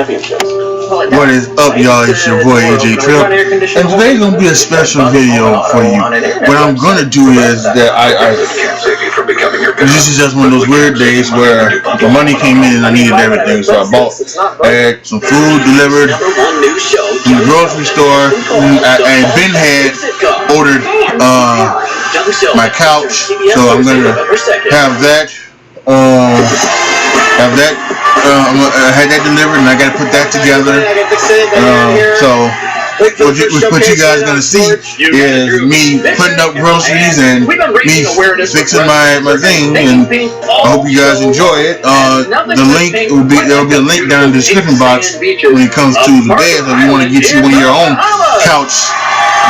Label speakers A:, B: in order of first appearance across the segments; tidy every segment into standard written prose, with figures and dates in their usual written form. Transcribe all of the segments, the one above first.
A: What is up, y'all? It's your boy AJ Trip, and today's gonna be a special video for you. What I'm gonna do is that this is just one of those weird days where the money came in and I needed everything, so I had some food delivered from the grocery store, and Ben had ordered my couch, so I'm gonna have that. I had that delivered and I gotta put that together. So what you guys gonna see is me putting up groceries and me fixing my thing, and I hope you guys enjoy it. There'll be a link down in the description box when it comes to the bed. So if you want to get you one of your own couch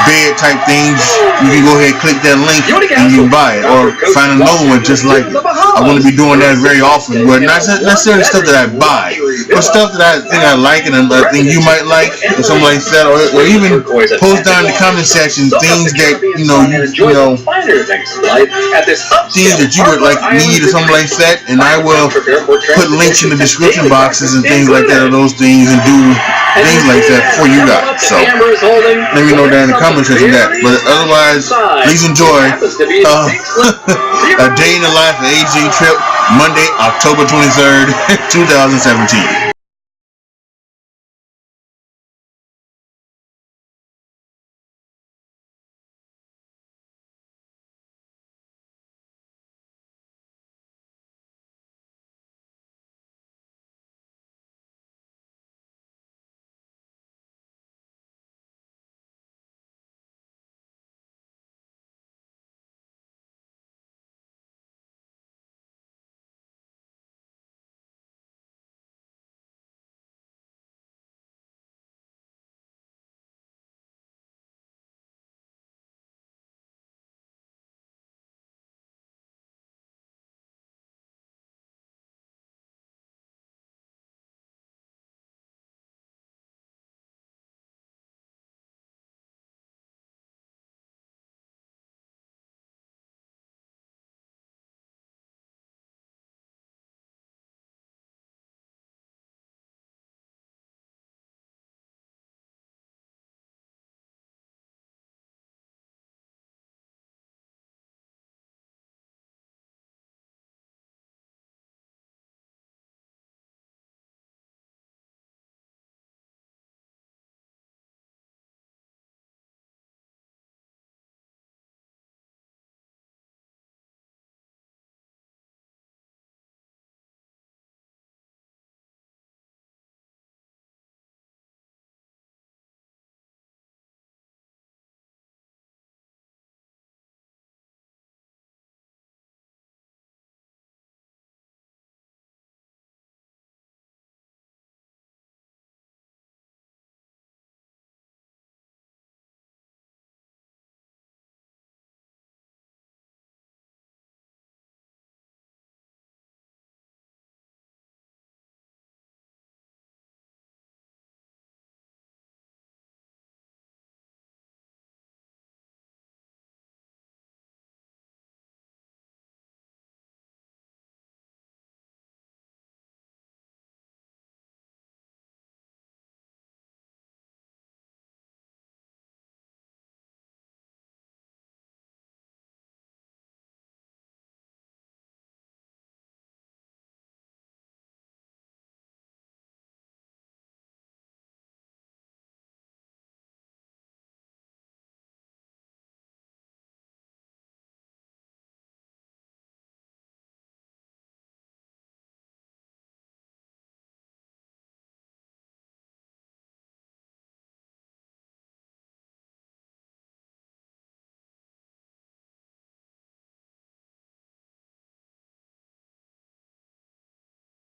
A: bed type things, you can go ahead and click that link and you buy it, or find another one just like it. I want to be doing that very often, but not necessarily stuff that I buy, but stuff that I think I like and I think you might like, or something like that, or even post down in the comment section things that you know things that you would like need or something like that, and I will put links in the description boxes and things like that of those things, and do things like that for you guys. So let me know down in the comment section that. But otherwise, please enjoy a day in the life of AJ Trip, Monday, October 23rd, 2017.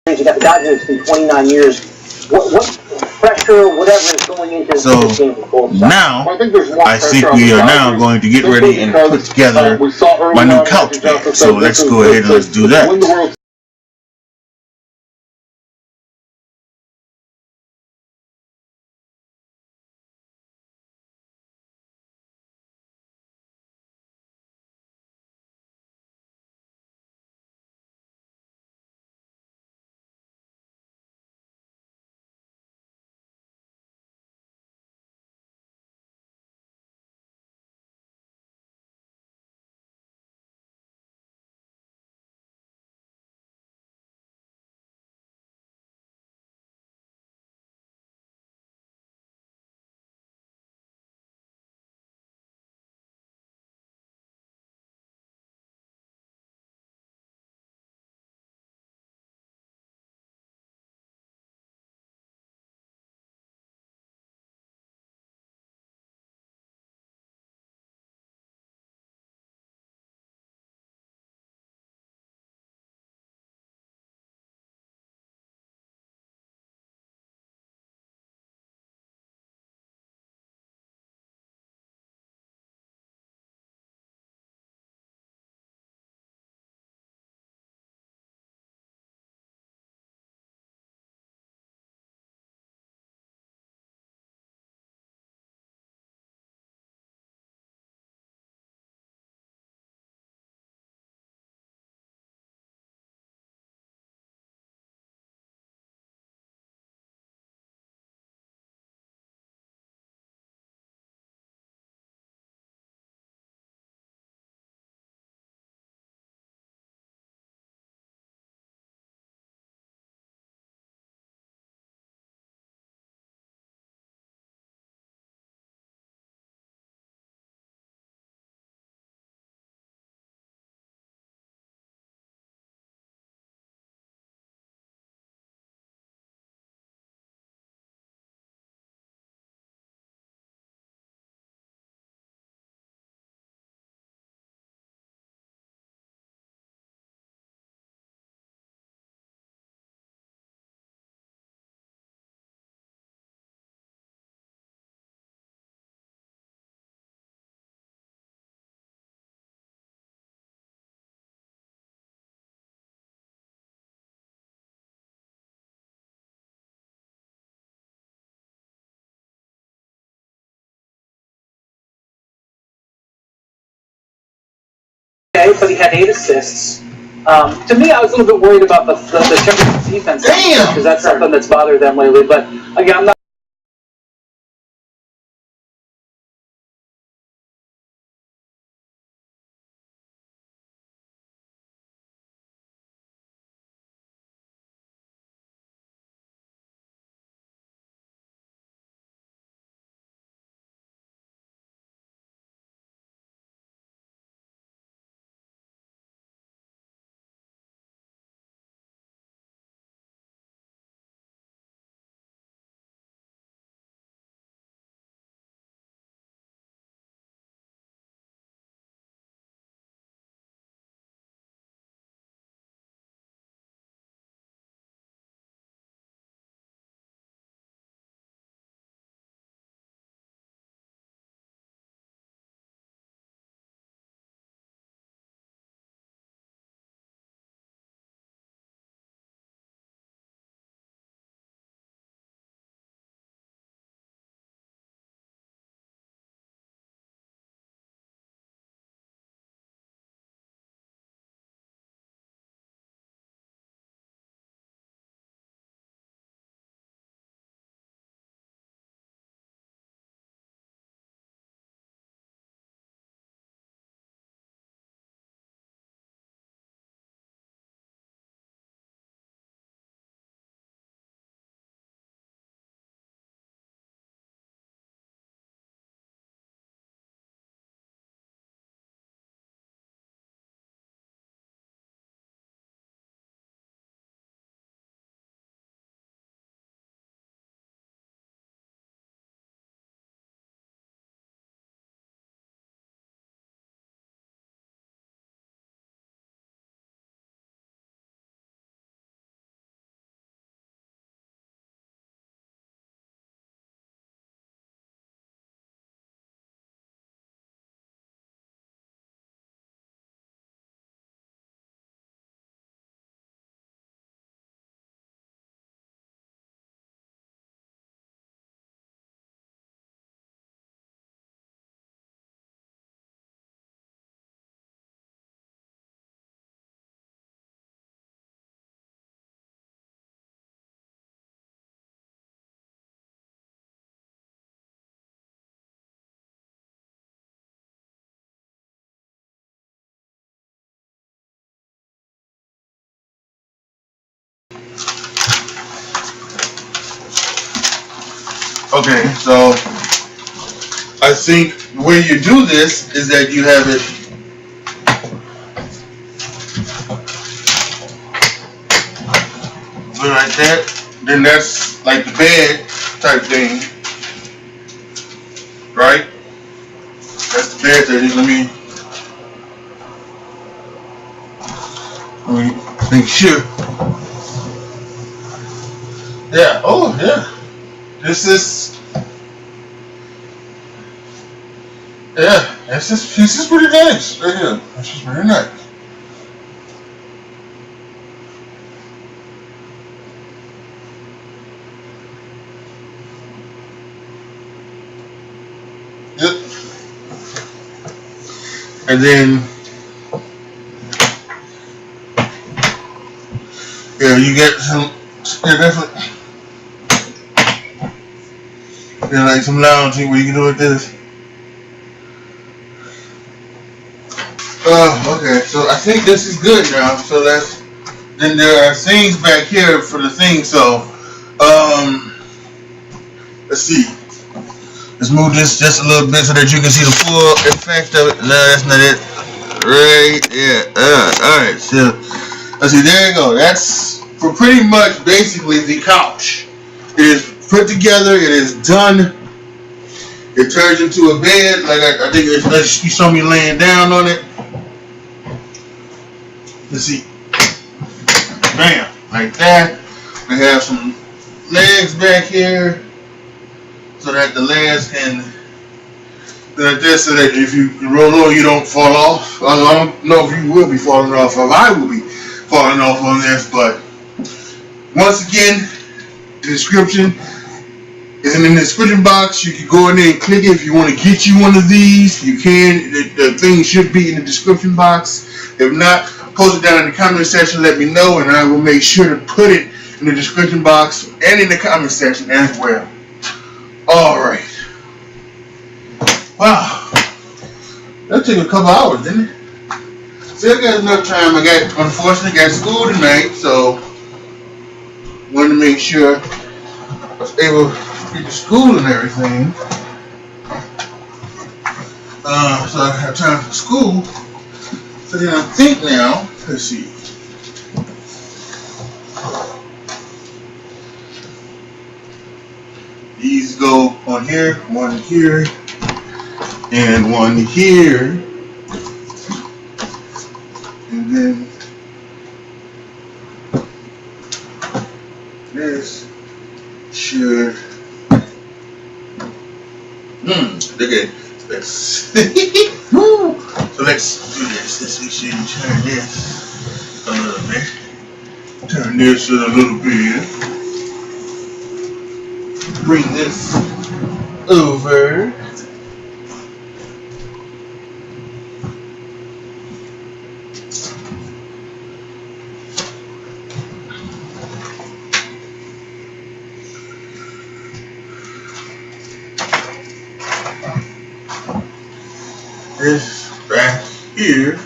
B: You got the guy who's been 29 years. What pressure, whatever is going into
A: so
B: this game?
A: now I think we are now going to get ready and put together my new couch bed. So let's go ahead and let's do that.
C: right? But he had 8 assists. To me, I was a little bit worried about the Timberwolves defense because that's something that's bothered them lately. But again, I'm not.
A: Okay, so I think the way you do this is that you have it like that. Then that's like the bed type thing, right? That's the bed that is. Let me make sure. Yeah. Oh, yeah. This is. Yeah. This is pretty nice right here. This is pretty nice. Yep. And then, yeah, you get some, yeah, definitely, yeah, like some lounging where you can do like this. Okay, so I think this is good now. So then there are things back here for the thing. So, let's see. Let's move this just a little bit so that you can see the full effect of it. No, that's not it. Right, yeah. Alright, so let's see, there you go. That's for pretty much basically the couch. It is put together, it is done. It turns into a bed, like I think you saw me laying down on it. Let's see. Bam, like that. We have some legs back here, so that the legs can, like this, so that if you roll over, you don't fall off. I don't know if you will be falling off, or I will be falling off on this, but once again, the description, is in the description box. You can go in there and click it if you want to get you one of these. You can. The thing should be in the description box. If not, post it down in the comment section. Let me know, and I will make sure to put it in the description box and in the comment section as well. All right. Wow. That took a couple hours, didn't it? Still got enough time. Unfortunately, got school tonight, so wanted to make sure I was able to get to school and everything. So I have time for school. So then I think now, let's see. These go on here, one here, and one here. And then this should look at let's so let's do this. Let's see, turn this a little bit. Turn this a little bit. Bring this over. This back here.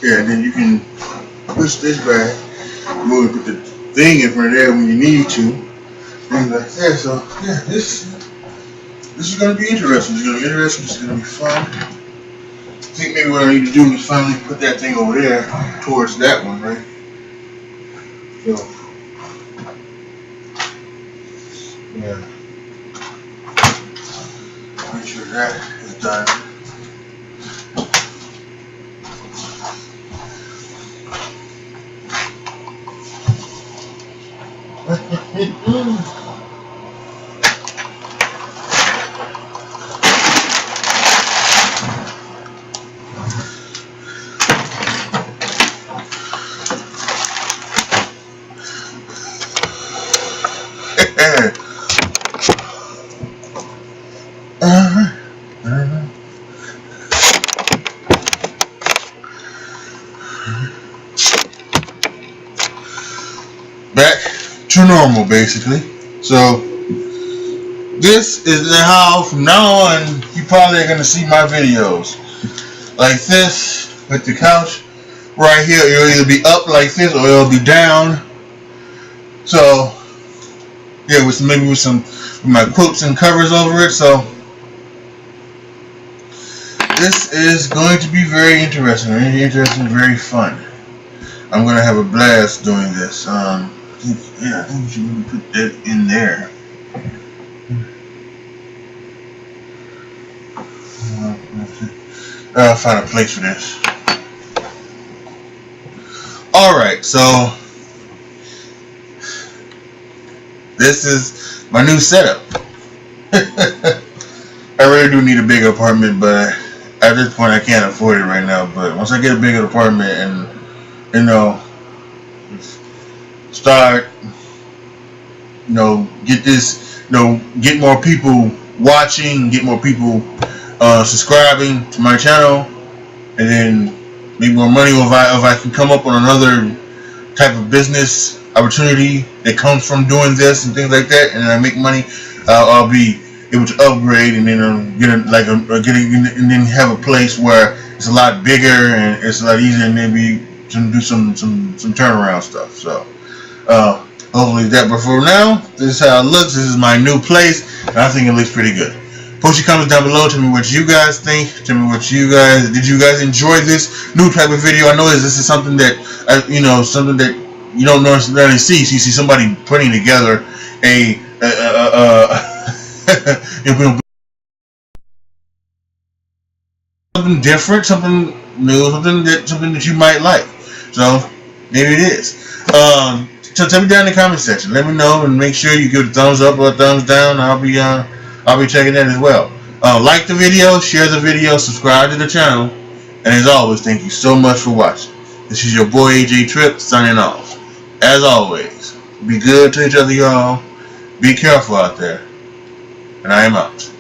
A: Yeah, and then you can push this back, move and put the thing in front of there when you need to, things like that. So yeah, this is gonna be interesting. It's gonna be interesting. It's gonna be fun. I think maybe what I need to do is finally put that thing over there towards that one, right? So yeah, make sure that is done. Back to normal, basically. So this is how from now on you probably are gonna see my videos like this with the couch right here. It'll either be up like this or it'll be down. So yeah, with my quotes and covers over it. So this is going to be very interesting, very fun. I'm gonna have a blast doing this. Yeah, I think we should really put that in there. I'll find a place for this. Alright, so this is my new setup. I really do need a bigger apartment, but at this point I can't afford it right now. But once I get a bigger apartment and, you know, start, you know, get this, you know, get more people watching, get more people subscribing to my channel, and then make more money. Or if I can come up on another type of business opportunity that comes from doing this and things like that, and I make money, I'll be able to upgrade and then get and then have a place where it's a lot bigger and it's a lot easier, and maybe to do some turnaround stuff. So hopefully that. But for now, this is how it looks. This is my new place, and I think it looks pretty good. Post your comments down below. Tell me what you guys think. Tell me what you guys did. You guys enjoy this new type of video? I know this is something that something that you don't necessarily see. So you see somebody putting together a if we something different, something new, something that you might like. So maybe it is. So tell me down in the comment section. Let me know and make sure you give it a thumbs up or a thumbs down. I'll be checking that as well. Like the video, share the video, subscribe to the channel, and as always, thank you so much for watching. This is your boy AJ Trip signing off. As always, be good to each other, y'all. Be careful out there, and I am out.